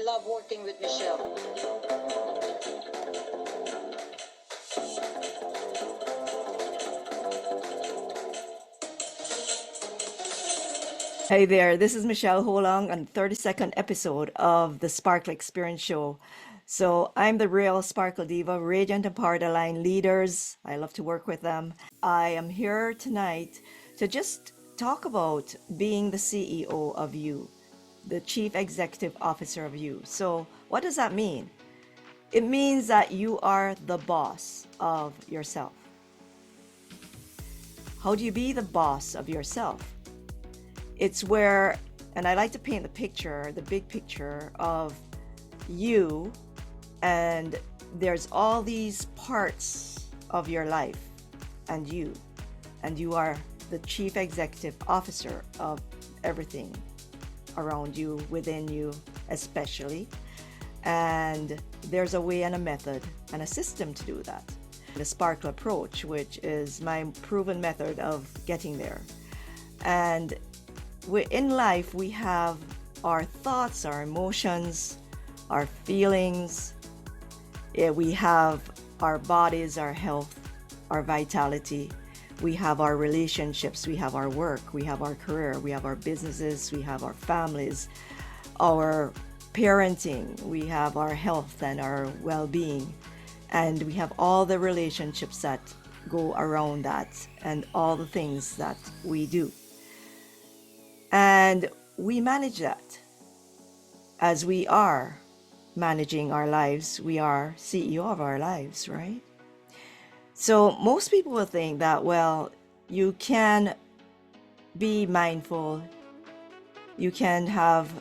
I love working with Michelle. Hey there, this is Michelle Holong on the 32nd episode of the Sparkle Experience Show. So I'm the real Sparkle Diva, Radiant and Powered Aligned leaders. I love to work with them. I am here tonight to just talk about being the CEO of you, the Chief Executive Officer of you. So what does that mean? It means that you are the boss of yourself. How do you be the boss of yourself? It's where, and I like to paint the picture, the big picture of you, and there's all these parts of your life and you are the chief executive officer of everything around you, within you especially. And there's a way and a method and a system to do that. The Sparkle approach, which is my proven method of getting there. And in life, we have our thoughts, our emotions, our feelings. We have our bodies, our health, our vitality. We have our relationships, we have our work, we have our career, we have our businesses, we have our families, our parenting, we have our health and our well-being. And we have all the relationships that go around that and all the things that we do. And we manage that. As we are managing our lives, we are CEO of our lives, right? So most people will think that, well, you can be mindful, you can have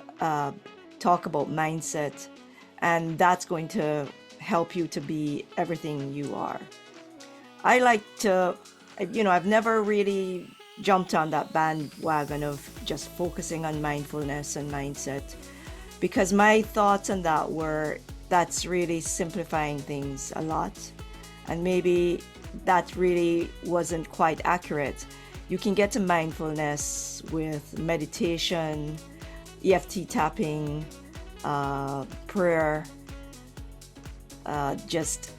talk about mindset, and that's going to help you to be everything you are. I like to, I've never really jumped on that bandwagon of just focusing on mindfulness and mindset, because my thoughts on that were, that's really simplifying things a lot, and maybe that really wasn't quite accurate. You can get to mindfulness with meditation, EFT tapping, prayer, just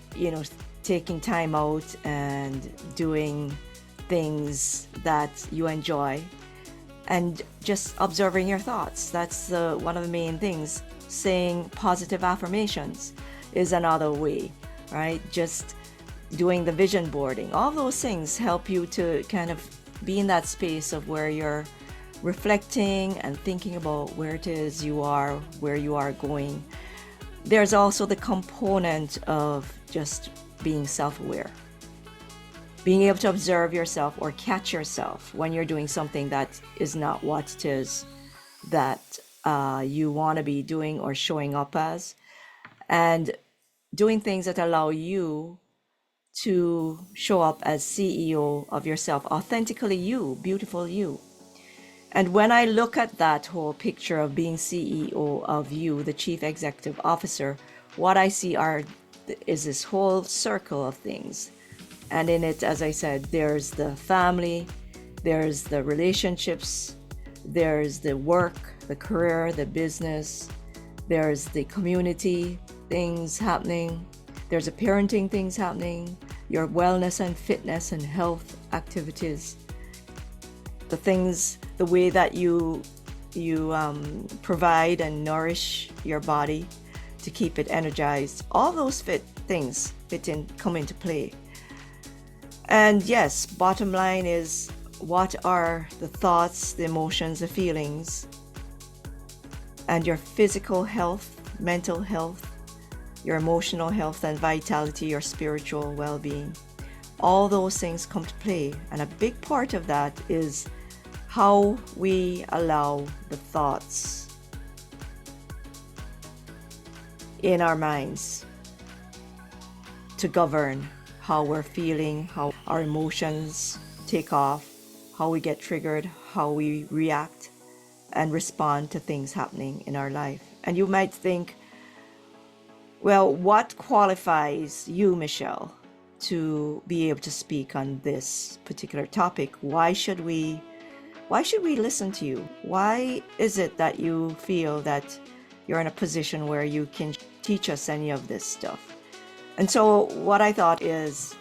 taking time out and doing things that you enjoy, and just observing your thoughts. That's one of the main things. Saying positive affirmations is another way, right? Just doing the vision boarding. All those things help you to kind of be in that space of where you're reflecting and thinking about where it is you are, where you are going. There's also the component of just being self-aware. Being able to observe yourself or catch yourself when you're doing something that is not what it is that you want to be doing or showing up as, and doing things that allow you to show up as CEO of yourself, authentically you, beautiful you. And when I look at that whole picture of being CEO of you, the Chief Executive Officer, what I see is this whole circle of things. And in it, as I said, there's the family, there's the relationships, there's the work, the career, the business, there's the community things happening, there's the parenting things happening, your wellness and fitness and health activities, the things, the way that you provide and nourish your body to keep it energized. All those things come into play. And yes, bottom line is, what are the thoughts, the emotions, the feelings, and your physical health, mental health, your emotional health and vitality, your spiritual well-being. All those things come to play. And a big part of that is how we allow the thoughts in our minds to govern how we're feeling, how our emotions take off, how we get triggered, how we react and respond to things happening in our life. And you might think, well, what qualifies you, Michelle, to be able to speak on this particular topic? Why should we listen to you? Why is it that you feel that you're in a position where you can teach us any of this stuff. And so what I thought is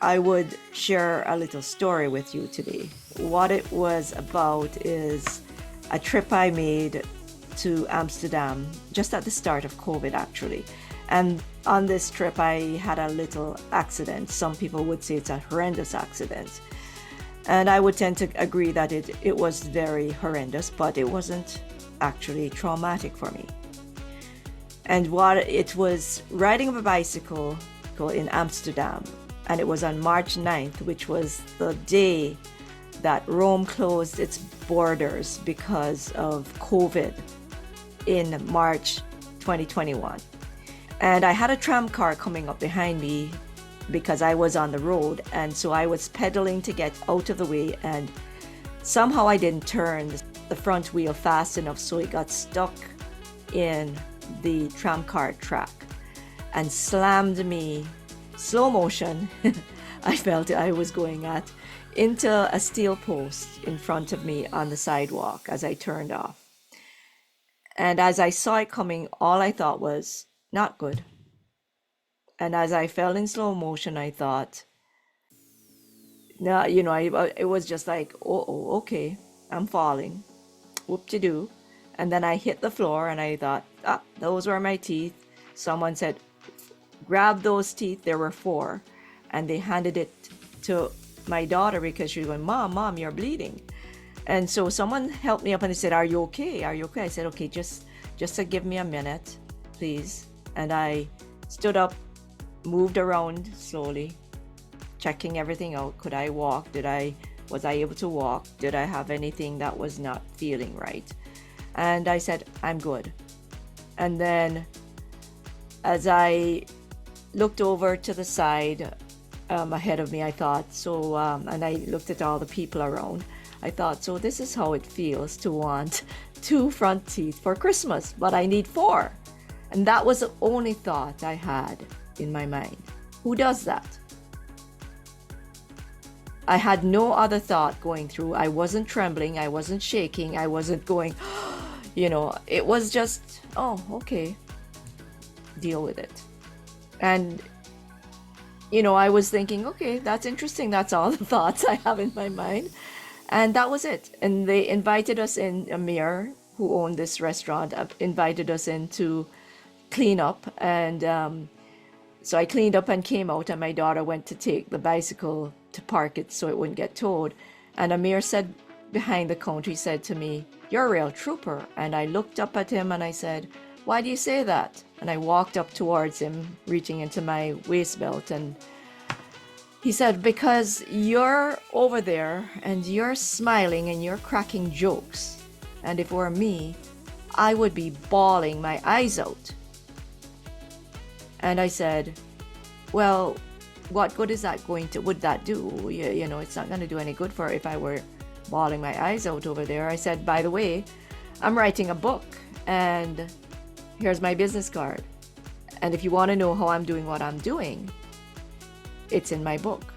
I would share a little story with you today. What it was about is a trip I made to Amsterdam just at the start of COVID, actually. And on this trip, I had a little accident. Some people would say it's a horrendous accident. And I would tend to agree that it was very horrendous, but it wasn't actually traumatic for me. And what it was riding a bicycle in Amsterdam, and it was on March 9th, which was the day that Rome closed its borders because of COVID in March 2021. And I had a tram car coming up behind me because I was on the road, and so I was pedaling to get out of the way, and somehow I didn't turn the front wheel fast enough, so it got stuck in the tram car track and slammed me, slow motion, I felt I was going at, into a steel post in front of me on the sidewalk as I turned off. And as I saw it coming, all I thought was, not good. And as I fell in slow motion, I thought, no, it was just like, oh, okay, I'm falling. Whoop-de-doo. And then I hit the floor and I thought, those were my teeth. Someone said, grab those teeth. There were 4. And they handed it to my daughter because she was going, Mom, you're bleeding. And so someone helped me up and they said, are you okay? Are you okay? I said, okay, just to give me a minute, please. And I stood up, moved around slowly, checking everything out. Could I walk? Was I able to walk? Did I have anything that was not feeling right? And I said, I'm good. And then as I looked over to the side ahead of me, I thought, and I looked at all the people around, I thought, so this is how it feels to want 2 front teeth for Christmas, but I need 4. And that was the only thought I had in my mind. Who does that? I had no other thought going through. I wasn't trembling. I wasn't shaking. I wasn't going, it was just, oh, okay, deal with it. And, I was thinking, okay, that's interesting. That's all the thoughts I have in my mind. And that was it. And they invited us in, Amir, who owned this restaurant, invited us in to clean up. And so I cleaned up and came out, and my daughter went to take the bicycle to park it so it wouldn't get towed. And Amir said behind the counter, he said to me, you're a real trooper. And I looked up at him and I said, why do you say that? And I walked up towards him, reaching into my waist belt, and he said, because you're over there and you're smiling and you're cracking jokes. And if it were me, I would be bawling my eyes out. And I said, well, what good is that would that do? It's not going to do any good for if I were bawling my eyes out over there. I said, by the way, I'm writing a book and here's my business card. And if you want to know how I'm doing what I'm doing, it's in my book.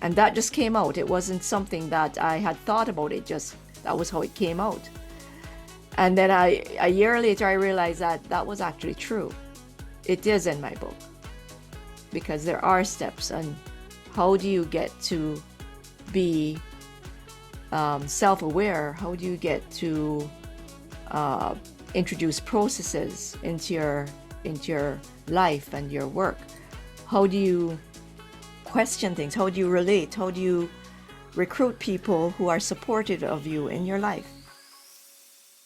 And that just came out. It wasn't something that I had thought about. That was how it came out. And then a year later, I realized that was actually true. It is in my book, because there are steps on how do you get to be self-aware. How do you get to introduce processes into your life and your work? How do you question things? How do you relate? How do you recruit people who are supportive of you in your life?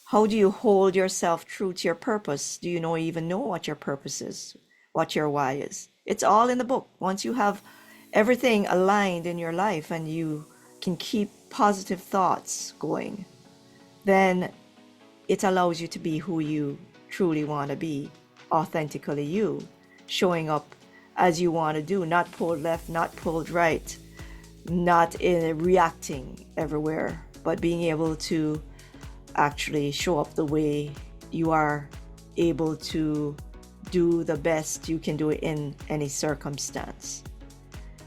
How do you hold yourself true to your purpose? Do you even know what your purpose is, what your why is? It's all in the book. Once you have everything aligned in your life and you can keep positive thoughts going, then it allows you to be who you truly want to be, authentically you, showing up as you want to do, not pulled left, not pulled right, not reacting everywhere, but being able to actually show up the way you are able to do the best you can do in any circumstance.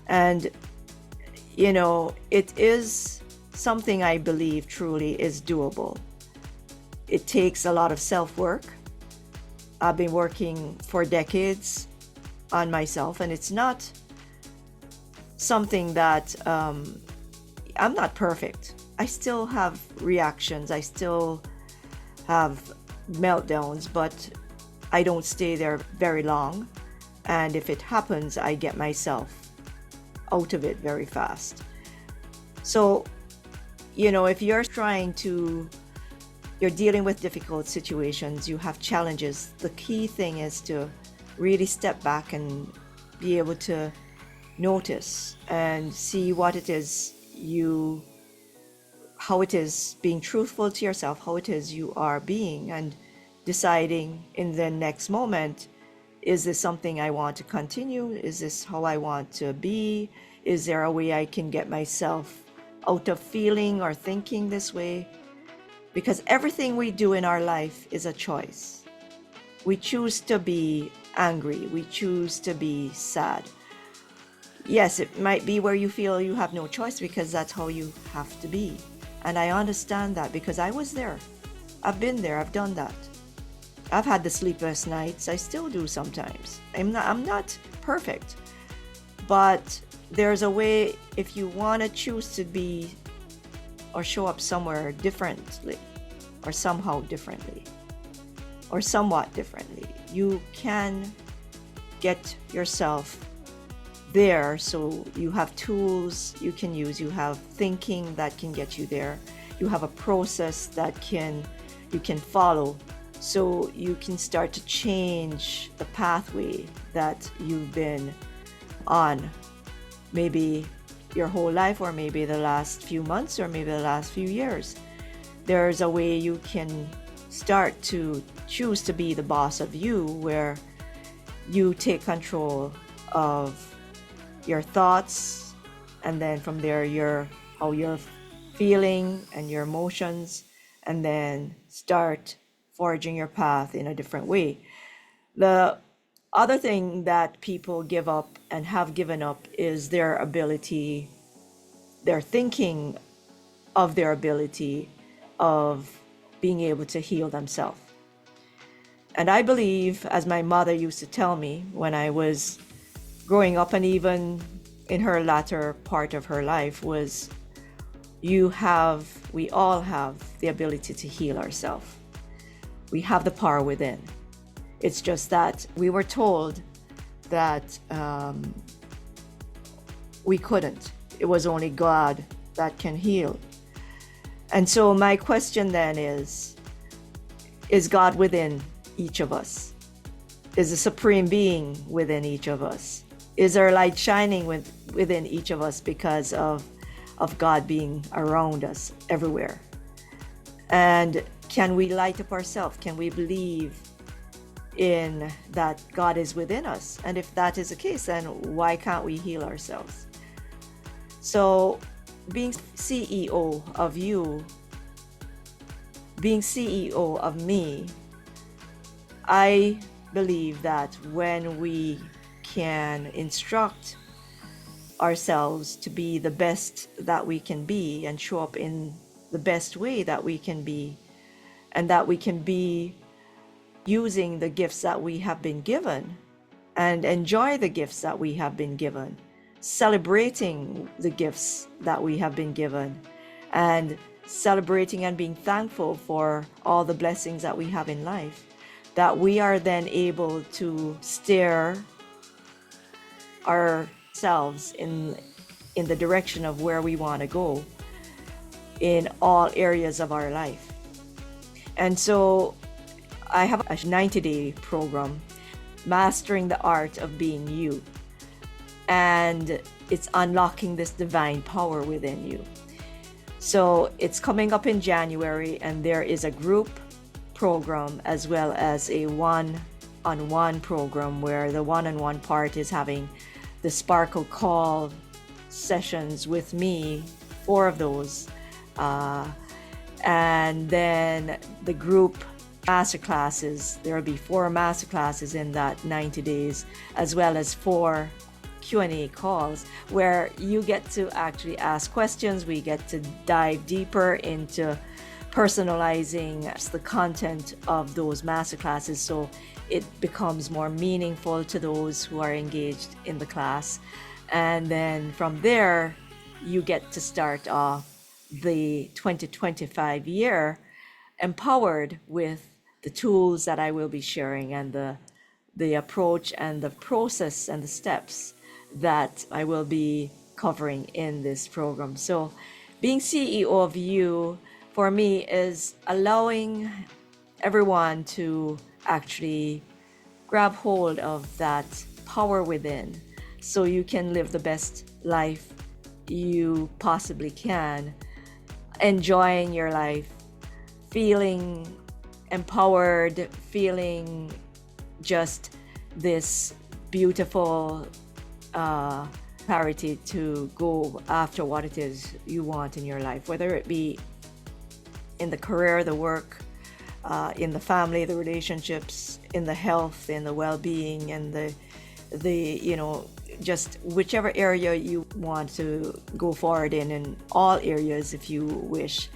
And, it is something I believe truly is doable. It takes a lot of self-work. I've been working for decades on myself, and it's not something that I'm not perfect. I still have reactions, I still have meltdowns, but I don't stay there very long. And if it happens, I get myself out of it very fast. So, if you're dealing with difficult situations, you have challenges, the key thing is to really step back and be able to notice and see what it is how it is being truthful to yourself, how it is you are being, and deciding in the next moment, is this something I want to continue? Is this how I want to be? Is there a way I can get myself out of feeling or thinking this way? Because everything we do in our life is a choice. We choose to be angry. We choose to be sad. Yes, it might be where you feel you have no choice because that's how you have to be. And I understand that because I was there. I've been there. I've done that. I've had the sleepless nights. I still do sometimes. I'm not perfect. But there's a way, if you want to choose to be or show up somewhere differently, or somehow differently, or somewhat differently, you can get yourself there. So you have tools you can use, you have thinking that can get you there, you have a process that you can follow, so you can start to change the pathway that you've been on, maybe your whole life, or maybe the last few months, or maybe the last few years. There's a way you can start to choose to be the boss of you, where you take control of your thoughts, and then from there how you're feeling and your emotions, and then start forging your path in a different way. The other thing that people give up and have given up is their thinking of their ability of being able to heal themselves. And I believe, as my mother used to tell me when I was growing up, and even in her latter part of her life, was we all have the ability to heal ourselves. We have the power within. It's just that we were told that we couldn't. It was only God that can heal. And so my question then is God within each of us? Is the Supreme Being within each of us? Is there light shining within each of us because of God being around us everywhere? And can we light up ourselves? Can we believe in that God is within us? And if that is the case, then why can't we heal ourselves? So being CEO of you, being CEO of me, I believe that when we can instruct ourselves to be the best that we can be and show up in the best way that we can be, and that we can be using the gifts that we have been given and enjoy the gifts that we have been given, celebrating the gifts that we have been given, and celebrating and being thankful for all the blessings that we have in life, that we are then able to steer ourselves in the direction of where we want to go in all areas of our life. And so I have a 90-day program, Mastering the Art of Being You. And it's unlocking this divine power within you. So it's coming up in January, and there is a group program as well as a one-on-one program, where the one-on-one part is having the Sparkle call sessions with me, 4 of those. And then the group masterclasses, there will be 4 masterclasses in that 90 days, as well as 4 Q&A calls where you get to actually ask questions. We get to dive deeper into personalizing the content of those masterclasses so it becomes more meaningful to those who are engaged in the class. And then from there, you get to start off the 2025 year empowered with the tools that I will be sharing and the approach and the process and the steps that I will be covering in this program. So being CEO of you for me is allowing everyone to actually grab hold of that power within so you can live the best life you possibly can, enjoying your life, feeling empowered, feeling just this beautiful clarity to go after what it is you want in your life, whether it be in the career, the work, in the family, the relationships, in the health, in the well-being, and the just whichever area you want to go forward in all areas if you wish.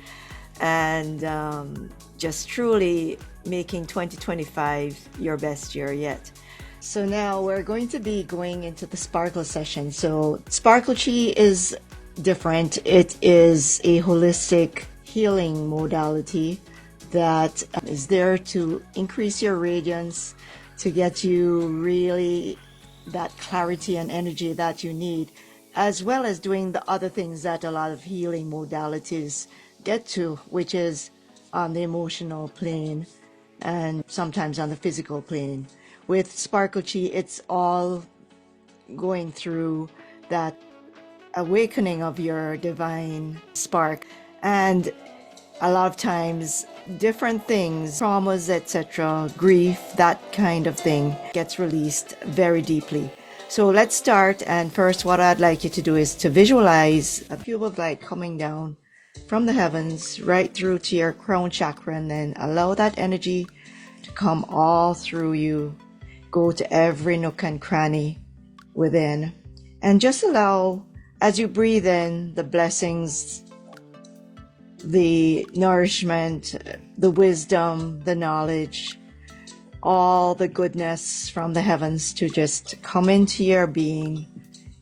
And just truly making 2025 your best year yet. So now we're going to be going into the Sparkle session. So Sparkle Chi is different. It is a holistic healing modality that is there to increase your radiance, to get you really that clarity and energy that you need, as well as doing the other things that a lot of healing modalities get to, which is on the emotional plane and sometimes on the physical plane. With Sparkle Chi, it's all going through that awakening of your divine spark. And a lot of times different things, traumas, etc., grief, that kind of thing gets released very deeply. So let's start. And first, what I'd like you to do is to visualize a cube of light coming down from the heavens right through to your crown chakra, and then allow that energy to come all through you, go to every nook and cranny within, and just allow, as you breathe in, the blessings, the nourishment, the wisdom, the knowledge, all the goodness from the heavens to just come into your being,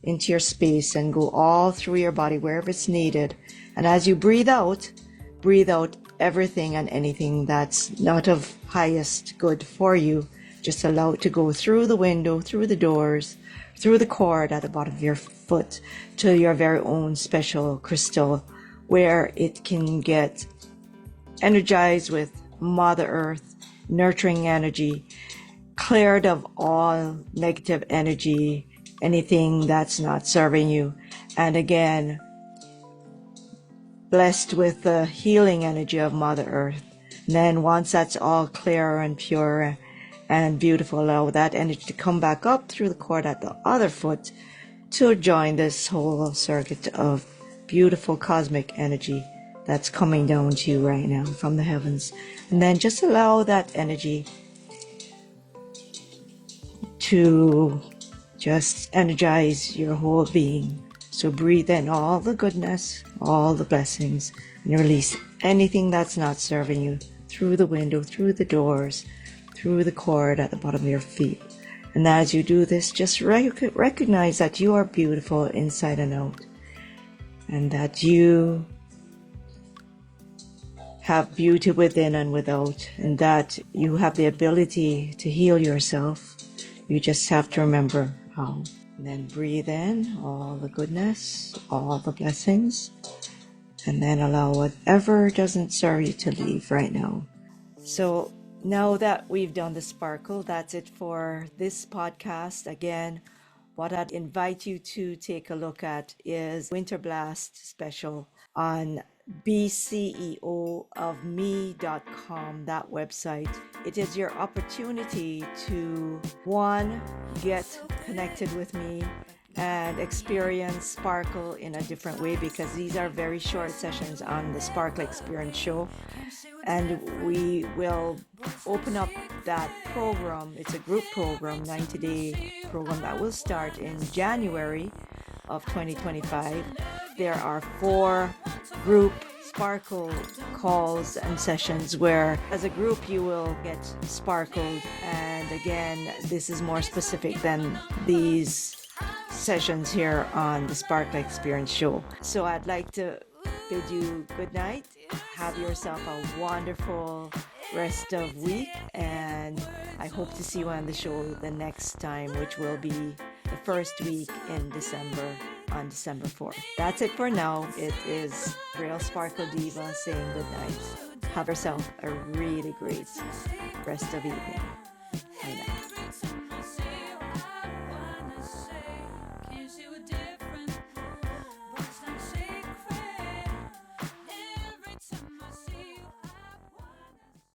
into your space, and go all through your body wherever it's needed. And as you breathe out everything and anything that's not of highest good for you. Just allow it to go through the window, through the doors, through the cord at the bottom of your foot to your very own special crystal, where it can get energized with Mother Earth, nurturing energy, cleared of all negative energy, anything that's not serving you. And again, blessed with the healing energy of Mother Earth. And then once that's all clear and pure and beautiful, allow that energy to come back up through the cord at the other foot to join this whole circuit of beautiful cosmic energy that's coming down to you right now from the heavens. And then just allow that energy to just energize your whole being. So breathe in all the goodness, all the blessings, and release anything that's not serving you through the window, through the doors, through the cord at the bottom of your feet. And as you do this, just recognize that you are beautiful inside and out, and that you have beauty within and without, and that you have the ability to heal yourself. You just have to remember how. And then breathe in all the goodness, all the blessings, and then allow whatever doesn't serve you to leave right now. So now that we've done the sparkle, that's it for this podcast. Again, what I'd invite you to take a look at is Winter Blast special on bceoofme.com, that website. It is your opportunity to, one, get connected with me and experience Sparkle in a different way, because these are very short sessions on the Sparkle Experience show. And we will open up that program. It's a group program, 90-day program that will start in January of 2025. There are 4 group sparkle calls and sessions where as a group you will get sparkled. And again, this is more specific than these sessions here on the Sparkle Experience show. So I'd like to bid you good night. Have yourself a wonderful rest of week, and I hope to see you on the show the next time, which will be the first week in December, on December 4th. That's it for now. It is Real Sparkle Diva saying good night. Have yourself a really great rest of evening.